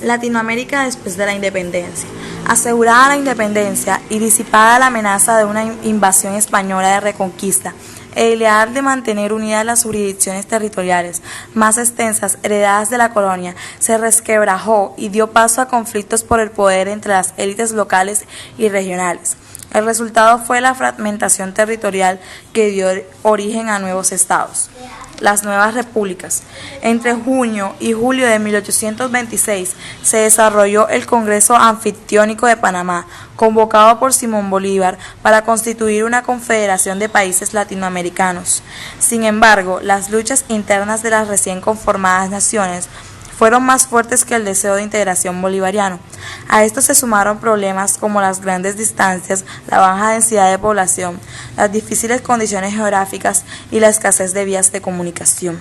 Latinoamérica después de la independencia. Asegurada la independencia y disipada la amenaza de una invasión española de reconquista, el ideal de mantener unidas las jurisdicciones territoriales más extensas heredadas de la colonia se resquebrajó y dio paso a conflictos por el poder entre las élites locales y regionales. El resultado fue la fragmentación territorial que dio origen a nuevos estados, las nuevas repúblicas. Entre junio y julio de 1826 se desarrolló el Congreso Anfictiónico de Panamá, convocado por Simón Bolívar para constituir una confederación de países latinoamericanos. Sin embargo, las luchas internas de las recién conformadas naciones fueron más fuertes que el deseo de integración bolivariano. A esto se sumaron problemas como las grandes distancias, la baja densidad de población, las difíciles condiciones geográficas y la escasez de vías de comunicación.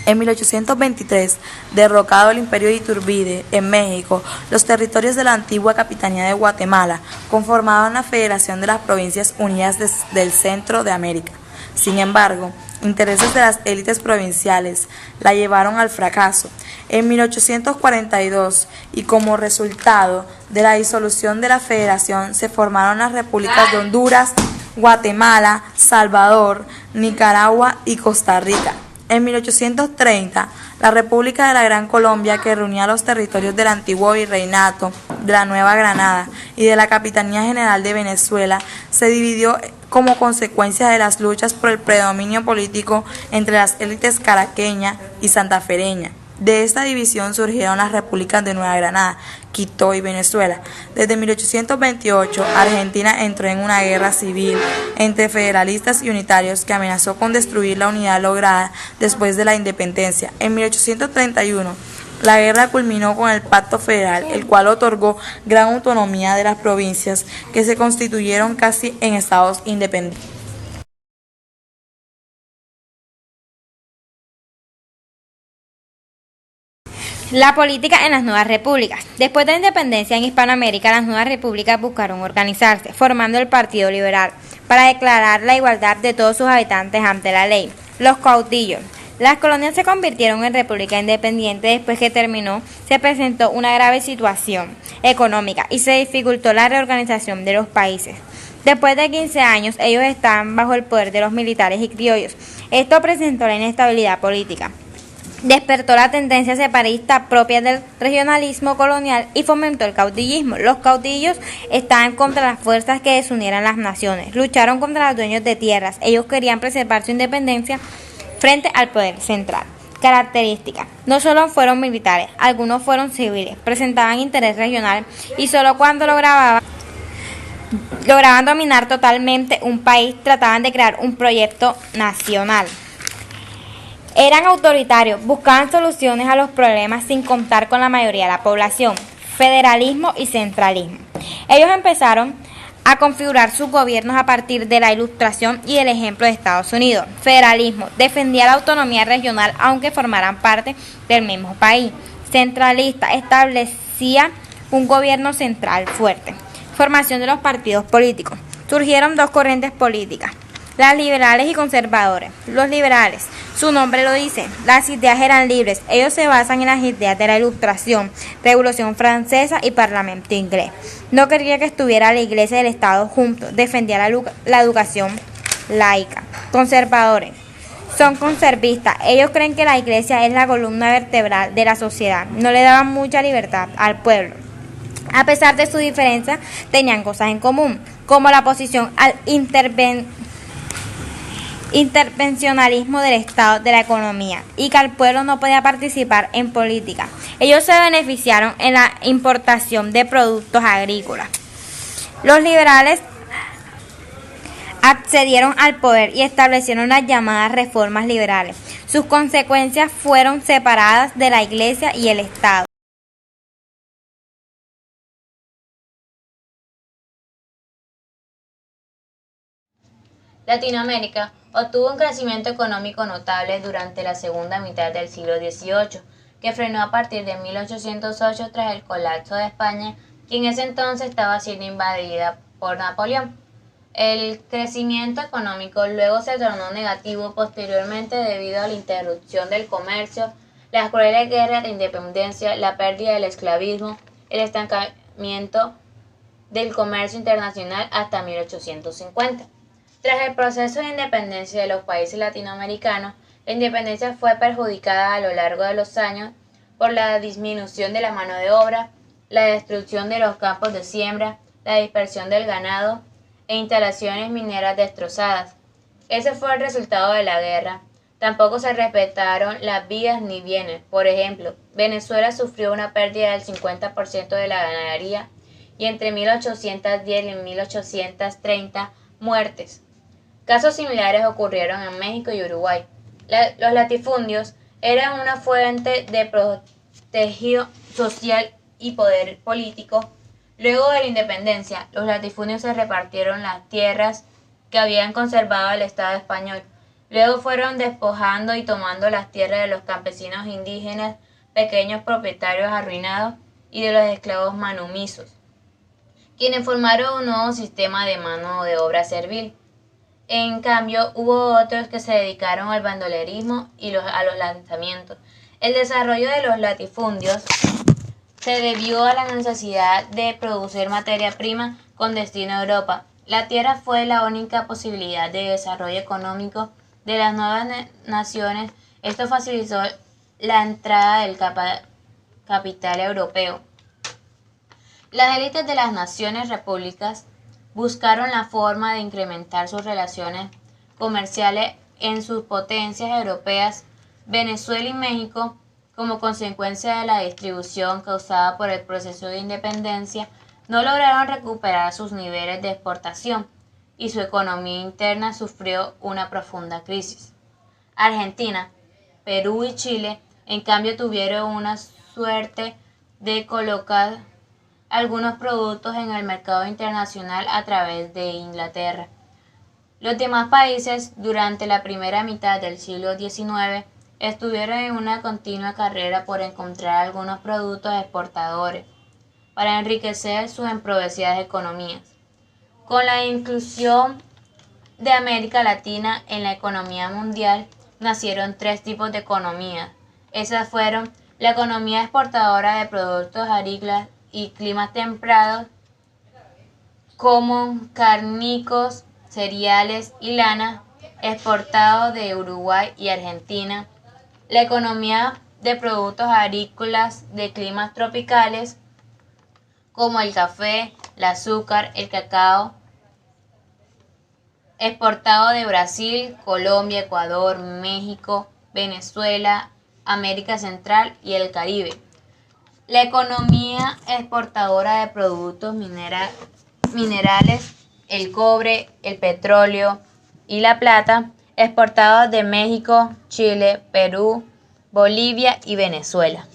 En 1823, derrocado el imperio de Iturbide en México, los territorios de la antigua capitanía de Guatemala conformaban la Federación de las Provincias Unidas del Centro de América. Sin embargo, intereses de las élites provinciales la llevaron al fracaso. En 1842, y como resultado de la disolución de la federación, se formaron las repúblicas de Honduras, Guatemala, Salvador, Nicaragua y Costa Rica. En 1830, la República de la Gran Colombia, que reunía los territorios del antiguo virreinato de la Nueva Granada y de la Capitanía General de Venezuela, se dividió como consecuencia de las luchas por el predominio político entre las élites caraqueña y santafereña. De esta división surgieron las repúblicas de Nueva Granada, Quito y Venezuela. Desde 1828, Argentina entró en una guerra civil entre federalistas y unitarios que amenazó con destruir la unidad lograda después de la independencia. En 1831, la guerra culminó con el Pacto Federal, el cual otorgó gran autonomía de las provincias que se constituyeron casi en estados independientes. La política en las nuevas repúblicas. Después de la independencia en Hispanoamérica, las nuevas repúblicas buscaron organizarse, formando el Partido Liberal, para declarar la igualdad de todos sus habitantes ante la ley. Los caudillos. Las colonias se convirtieron en república independiente después que se presentó una grave situación económica y se dificultó la reorganización de los países. Después de 15 años, ellos estaban bajo el poder de los militares y criollos. Esto presentó la inestabilidad política. Despertó la tendencia separatista propia del regionalismo colonial y fomentó el caudillismo. Los caudillos estaban contra las fuerzas que desunieran las naciones, lucharon contra los dueños de tierras, ellos querían preservar su independencia frente al poder central. Características: no solo fueron militares, algunos fueron civiles, presentaban interés regional y solo cuando lograban dominar totalmente un país trataban de crear un proyecto nacional. Eran autoritarios, buscaban soluciones a los problemas sin contar con la mayoría de la población. Federalismo y centralismo. Ellos empezaron a configurar sus gobiernos a partir de la Ilustración y el ejemplo de Estados Unidos. Federalismo. Defendía la autonomía regional aunque formaran parte del mismo país. Centralista. Establecía un gobierno central fuerte. Formación de los partidos políticos. Surgieron dos corrientes políticas: las liberales y conservadores. Los liberales, su nombre lo dice, las ideas eran libres. Ellos se basan en las ideas de la Ilustración, Revolución Francesa y Parlamento inglés. No quería que estuviera la Iglesia y el Estado juntos. Defendía la educación laica. Conservadores son conservistas. Ellos creen que la Iglesia es la columna vertebral de la sociedad. No le daban mucha libertad al pueblo. A pesar de su diferencia, tenían cosas en común, como la oposición al intervencionalismo del Estado de la economía y que el pueblo no podía participar en política. Ellos se beneficiaron en la importación de productos agrícolas. Los liberales accedieron al poder y establecieron las llamadas reformas liberales. Sus consecuencias fueron separadas de la Iglesia y el Estado. Latinoamérica obtuvo un crecimiento económico notable durante la segunda mitad del siglo XVIII, que frenó a partir de 1808 tras el colapso de España, que en ese entonces estaba siendo invadida por Napoleón. El crecimiento económico luego se tornó negativo posteriormente debido a la interrupción del comercio, las crueles guerras de independencia, la pérdida del esclavismo, el estancamiento del comercio internacional hasta 1850. Tras el proceso de independencia de los países latinoamericanos, la independencia fue perjudicada a lo largo de los años por la disminución de la mano de obra, la destrucción de los campos de siembra, la dispersión del ganado e instalaciones mineras destrozadas. Ese fue el resultado de la guerra. Tampoco se respetaron las vidas ni bienes. Por ejemplo, Venezuela sufrió una pérdida del 50% de la ganadería y entre 1810 y 1830 muertes. Casos similares ocurrieron en México y Uruguay. Los latifundios eran una fuente de prestigio social y poder político. Luego de la independencia, los latifundios se repartieron las tierras que habían conservado el Estado español. Luego fueron despojando y tomando las tierras de los campesinos indígenas, pequeños propietarios arruinados y de los esclavos manumisos, quienes formaron un nuevo sistema de mano de obra servil. En cambio, hubo otros que se dedicaron al bandolerismo y a los lanzamientos. El desarrollo de los latifundios se debió a la necesidad de producir materia prima con destino a Europa. La tierra fue la única posibilidad de desarrollo económico de las nuevas naciones. Esto facilitó la entrada del capital europeo. Las élites de las naciones repúblicas buscaron la forma de incrementar sus relaciones comerciales en sus potencias europeas. Venezuela y México, como consecuencia de la distribución causada por el proceso de independencia, no lograron recuperar sus niveles de exportación y su economía interna sufrió una profunda crisis. Argentina, Perú y Chile, en cambio, tuvieron una suerte de colocar algunos productos en el mercado internacional a través de Inglaterra. Los demás países, durante la primera mitad del siglo XIX, estuvieron en una continua carrera por encontrar algunos productos exportadores para enriquecer sus empobrecidas economías. Con la inclusión de América Latina en la economía mundial, nacieron tres tipos de economías. Esas fueron la economía exportadora de productos agrícolas y climas templados, como cárnicos, cereales y lana, exportados de Uruguay y Argentina. La economía de productos agrícolas de climas tropicales, como el café, el azúcar, el cacao, exportado de Brasil, Colombia, Ecuador, México, Venezuela, América Central y el Caribe. La economía exportadora de productos minerales, el cobre, el petróleo y la plata, exportados de México, Chile, Perú, Bolivia y Venezuela.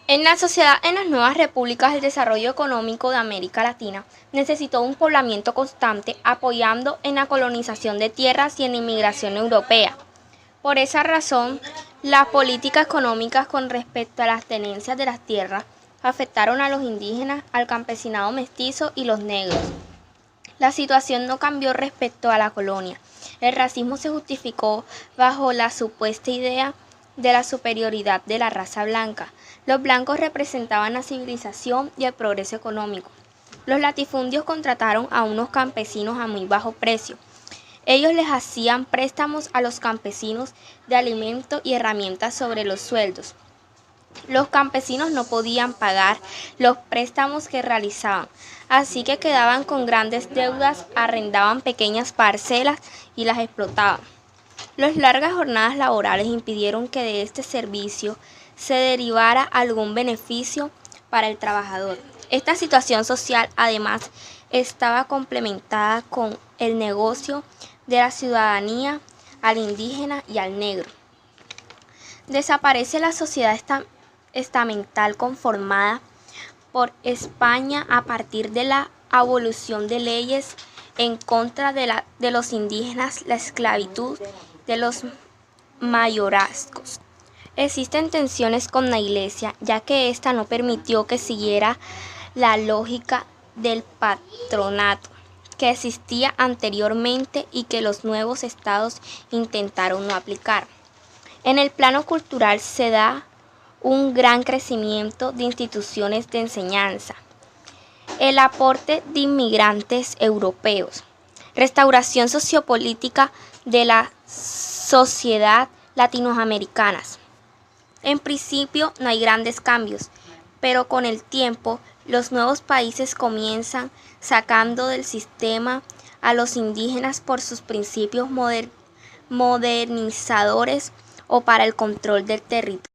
En la sociedad en las nuevas repúblicas, el desarrollo económico de América Latina necesitó un poblamiento constante, apoyando en la colonización de tierras y en la inmigración europea. Por esa razón, las políticas económicas con respecto a las tenencias de las tierras afectaron a los indígenas, al campesinado mestizo y los negros. La situación no cambió respecto a la colonia. El racismo se justificó bajo la supuesta idea de la superioridad de la raza blanca. Los blancos representaban la civilización y el progreso económico. Los latifundios contrataron a unos campesinos a muy bajo precio. Ellos les hacían préstamos a los campesinos de alimentos y herramientas sobre los sueldos. Los campesinos no podían pagar los préstamos que realizaban, así que quedaban con grandes deudas, arrendaban pequeñas parcelas y las explotaban. Las largas jornadas laborales impidieron que de este servicio se derivara algún beneficio para el trabajador. Esta situación social, además, estaba complementada con el negocio de la ciudadanía al indígena y al negro. Desaparece la sociedad estamental conformada por España a partir de la abolición de leyes en contra de los indígenas, la esclavitud de los mayorazgos. Existen tensiones con la Iglesia, ya que ésta no permitió que siguiera la lógica del patronato que existía anteriormente y que los nuevos estados intentaron no aplicar. En el plano cultural se da un gran crecimiento de instituciones de enseñanza, el aporte de inmigrantes europeos, restauración sociopolítica de la sociedad latinoamericana. En principio no hay grandes cambios, pero con el tiempo los nuevos países comienzan sacando del sistema a los indígenas por sus principios modernizadores o para el control del territorio.